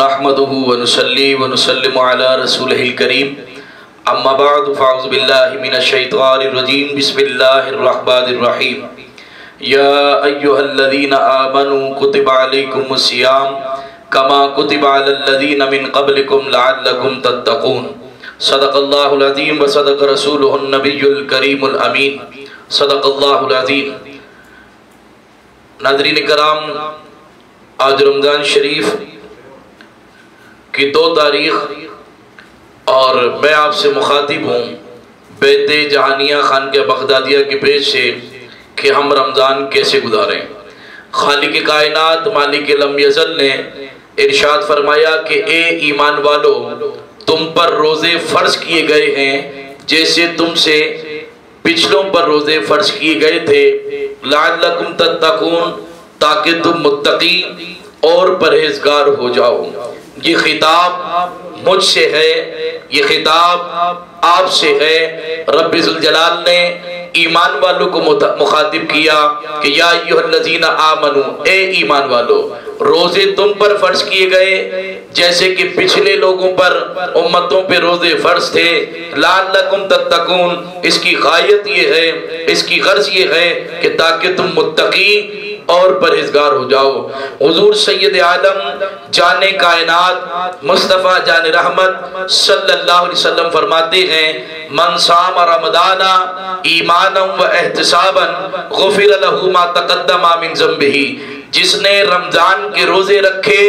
نحمده ونصلي ونسلم على رسوله الكريم اما بعد فاعوذ بالله من الشيطان الرجيم بسم الله الرحمن الرحيم يا ايها الذين امنوا كتب عليكم الصيام كما كتب على الذين من قبلكم لعلكم تتقون صدق الله العظيم وصدق رسوله النبي الكريم الامين صدق الله العظيم۔ ناظرین کرام، آج رمضان شریف کی 2 تاریخ اور میں آپ سے مخاطب ہوں بیت جہانیہ خانقاہ بغدادیہ کے پیش سے کہ ہم رمضان کیسے گزاریں۔ خالق کائنات مالک لم یزل نے ارشاد فرمایا کہ اے ایمان والو، تم پر روزے فرض کیے گئے ہیں جیسے تم سے پچھلوں پر روزے فرض کیے گئے تھے، لعلکم تتقون، تاکہ تم متقی اور پرہیزگار ہو جاؤ۔ یہ خطاب مجھ سے ہے، یہ خطاب آپ سے ہے۔ رب ذوالجلال نے ایمان والوں کو مخاطب کیا کہ یا ایھا الذین آمنو، اے ایمان والو، روزے تم پر فرض کیے گئے جیسے کہ پچھلے لوگوں پر، امتوں پہ روزے فرض تھے، لعلکم تتقون، اس کی غایت یہ ہے، اس کی غرض یہ ہے کہ تاکہ تم متقی اور پرہیزگار ہو جاؤ۔ حضور سید عالم جان کائنات مصطفیٰ جان رحمت صلی اللہ علیہ وسلم فرماتے ہیں من صام رمضان ایمانا و احتسابا غفر له ما تقدم من ذنبہ، جس نے رمضان کے روزے رکھے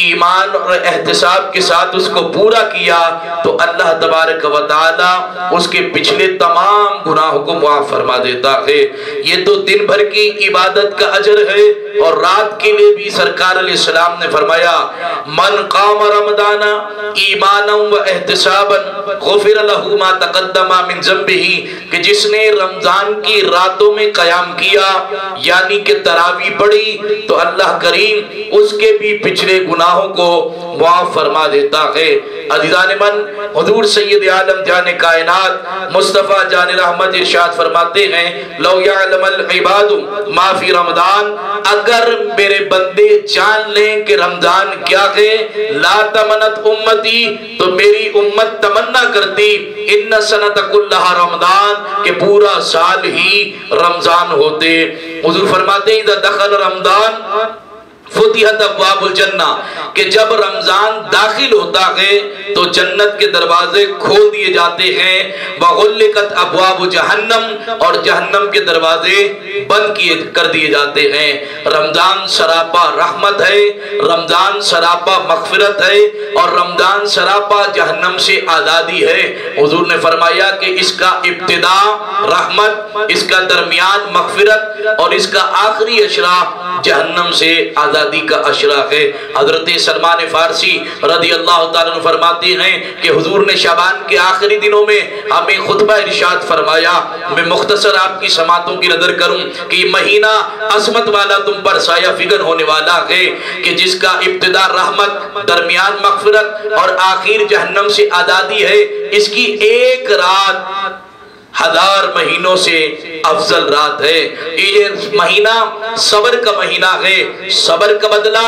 ایمان اور احتساب کے ساتھ اس کو پورا کیا تو اللہ تبارک و تعالی اس کے پچھلے تمام گناہوں کو معاف فرما دیتا ہے۔ یہ تو دن بھر کی عبادت کا اجر ہے، اور رات کے لیے بھی سرکار علیہ السلام نے فرمایا من قام رمضان ایمانا و احتسابا غفر له ما تقدم من ذنبہ، کہ جس نے رمضان کی راتوں میں قیام کیا یعنی کہ تراویح پڑھی تو اللہ کریم اس کے بھی پچھلے گناہوں کو معاف فرما دیتا ہے۔ عزیزان من، حضور سید عالم جان کائنات مصطفیٰ جان رحمت ارشاد فرماتے ہیں لو یعلم العباد ما فی رمضان، اگر میرے بندے جان لیں کہ رمضان کیا ہے، لا تمنت امتی، تو میری امت تمنا کرتی ان سنت کلھا رمضان، کہ پورا سال ہی رمضان ہوتے۔ حضور فرماتے ہیں اذا دخل رمضان فتحت ابواب الجنہ، کہ جب رمضان داخل ہوتا ہے تو جنت کے دروازے کھول دیے جاتے ہیں، وغلقت ابواب جہنم، اور جہنم کے دروازے بند کر دیے جاتے ہیں۔ رمضان سراپا رحمت ہے، رمضان سراپا مغفرت ہے، اور رمضان سراپا جہنم سے آزادی ہے۔ حضور نے فرمایا کہ اس کا ابتدا رحمت، اس کا درمیان مغفرت، اور اس کا آخری اشرا جہنم سے آزادی کا اشرا ہے۔ حضرت سلمان فارسی رضی اللہ تعالیٰ عنہ فرماتے ہیں کہ حضور نے شعبان کے آخری دنوں میں ہمیں خطبہ ارشاد فرمایا، میں مختصر آپ کی سماعتوں کی نظر کروں کہ یہ مہینہ عظمت والا تم پر سایہ فگن ہونے والا ہے، کہ جس کا ابتدا رحمت، درمیان مغفرت اور آخر جہنم سے آزادی ہے۔ اس کی ایک رات 1000 مہینوں سے افضل رات ہے۔ یہ مہینہ صبر کا مہینہ ہے، صبر کا بدلہ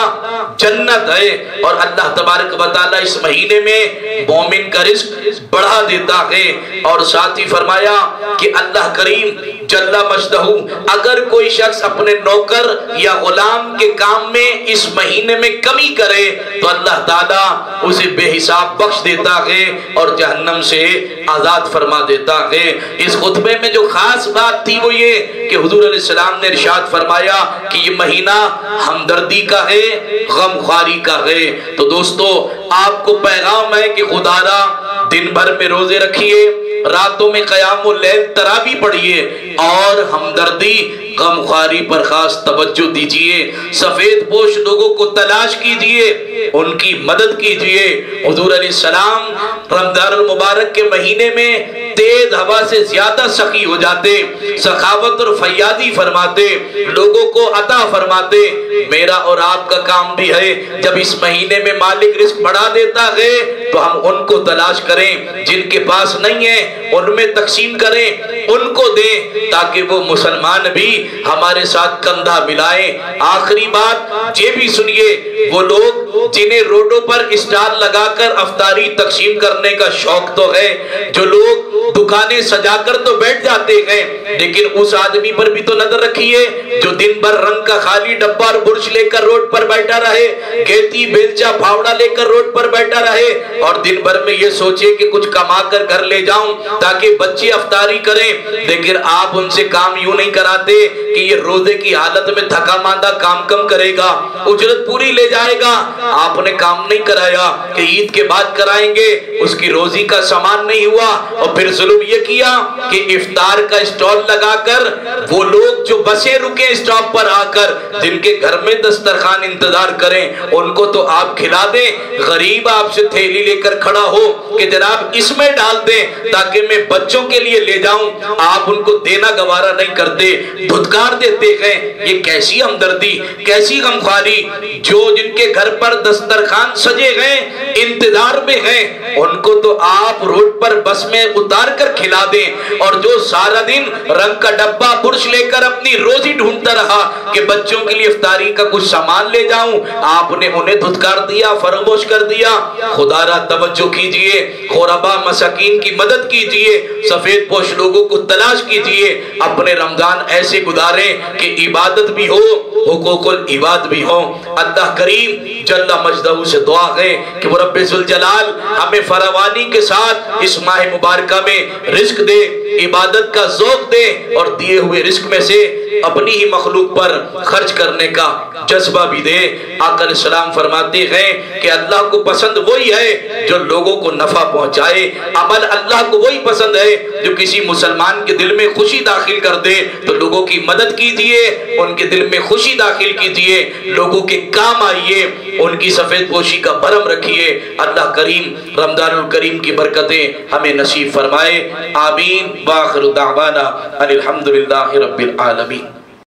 جنت ہے، اور اللہ تبارک و تعالی اس مہینے میں مومن کا رزق بڑھا دیتا ہے۔ اور ساتھ ہی فرمایا کہ اللہ کریم جل مجدہ اگر کوئی شخص اپنے نوکر یا غلام کے کام میں اس مہینے میں کمی کرے تو اللہ تعالیٰ اسے بے حساب بخش دیتا ہے اور جہنم سے آزاد فرما دیتا ہے۔ اس خطبے میں جو خاص بات تھی وہ یہ کہ حضور علیہ السلام نے ارشاد فرمایا کہ یہ مہینہ ہمدردی کا ہے، غمخواری کا ہے۔ تو دوستو، آپ کو پیغام ہے کہ خدا را دن بھر میں روزے رکھیے، راتوں میں قیام اللیل تراویح پڑھیے، اور ہمدردی غمخواری پر خاص توجہ دیجئے۔ سفید پوش لوگوں کو تلاش کیجئے، ان کی مدد کیجئے۔ حضور علیہ السلام رمضان المبارک کے مہینے میں تیز ہوا سے زیادہ سخی ہو جاتے، سخاوت اور فیاضی فرماتے، لوگوں کو عطا فرماتے۔ میرا اور آپ کا کام بھی ہے جب اس مہینے میں مالک رزق بڑھا خدا دیتا ہے تو ہم ان کو تلاش کریں، جن کے پاس نہیں ہے ان میں تقسیم کریں، ان کو دیں تاکہ وہ مسلمان بھی ہمارے ساتھ کندھا ملائیں۔ آخری بات یہ بھی سنیے، وہ لوگ جنہیں روڈوں پر اسٹال لگا کر افطاری تقسیم کرنے کا شوق تو ہے، جو لوگ دکانیں سجا کر تو بیٹھ جاتے ہیں، لیکن اس آدمی پر بھی تو نظر رکھیے جو دن بھر رنگ کا خالی ڈبہ اور برش لے کر روڈ پر بیٹھا رہے، گیتی بیلچا پھاوڑا لے کر روڈ پر بیٹھا رہے، اور دن بھر میں یہ سوچے کہ کچھ کما کر گھر لے جاؤں تاکہ بچے افطاری کریں، لیکن آپ ان سے کام یوں نہیں کراتے کہ یہ روزے کی حالت میں تھکا ماندہ کام کم کرے گا، اجرت پوری لے جائے گا۔ آپ نے کام نہیں کرایا کہ عید کے بعد کرائیں گے، اس کی روزی کا سامان نہیں ہوا، اور پھر ظلم یہ کیا کہ افطار کا اسٹال لگا کر وہ لوگ جو بسیں رکے اسٹاپ پر آ کر، جن کے گھر میں دسترخوان انتظار کریں، ان کو تو آپ کھلا دیں۔ غریب آپ سے تھیلی لے کر کھڑا ہو کہ جناب اس میں ڈال دیں تاکہ میں بچوں کے لیے لے جاؤں، آپ ان کو دینا گوارا نہیں کرتے، دھتکار دیتے ہیں۔ یہ کیسی ہمدردی، کیسی غمخواری! جو جن کے گھر پر دسترخوان سجے ہیں، انتظار میں ہیں، ان کو تو آپ روڈ پر بس میں اتار کر کھلا دیں، اور جو سارا دن رنگ کا ڈبہ برش لے کر اپنی روزی ڈھونڈتا رہا کہ بچوں کے لیے افطاری کا کچھ سامان لے جاؤں، آپ نے انہیں دھتکار دیا، فراموش کر دیا۔ خدا را توجہ کیجئے، غربا مساکین کی مدد کیجئے، سفید پوش لوگوں کو تلاش کیجئے، اپنے رمضان ایسے گزاریں کہ عبادت بھی ہو، حقوق العباد بھی ہو۔ اللہ کریم جل مجدہ سے دعا ہے کہ وہ رب ذوالجلال ہمیں فراوانی کے ساتھ اس ماہ مبارکہ میں رزق دے، عبادت کا ذوق دے، اور دیے ہوئے رزق میں سے اپنی ہی مخلوق پر خرچ کرنے کا جذبہ بھی دے۔ آقا علیہ السلام فرماتے ہیں کہ اللہ کو پسند وہی ہے جو لوگوں کو نفع پہنچائے، عمل اللہ کو وہی پسند ہے جو کسی مسلمان کے دل میں خوشی داخل کر دے۔ تو لوگوں کی مدد کیجئے، ان کے دل میں خوشی داخل کیجئے، لوگوں کے کام آئیے، ان کی سفید پوشی کا بھرم رکھیے۔ اللہ کریم رمضان الکریم کی برکتیں ہمیں نصیب فرمائے، آمین۔ وآخر دعوانا ان الحمدللہ رب العالمین۔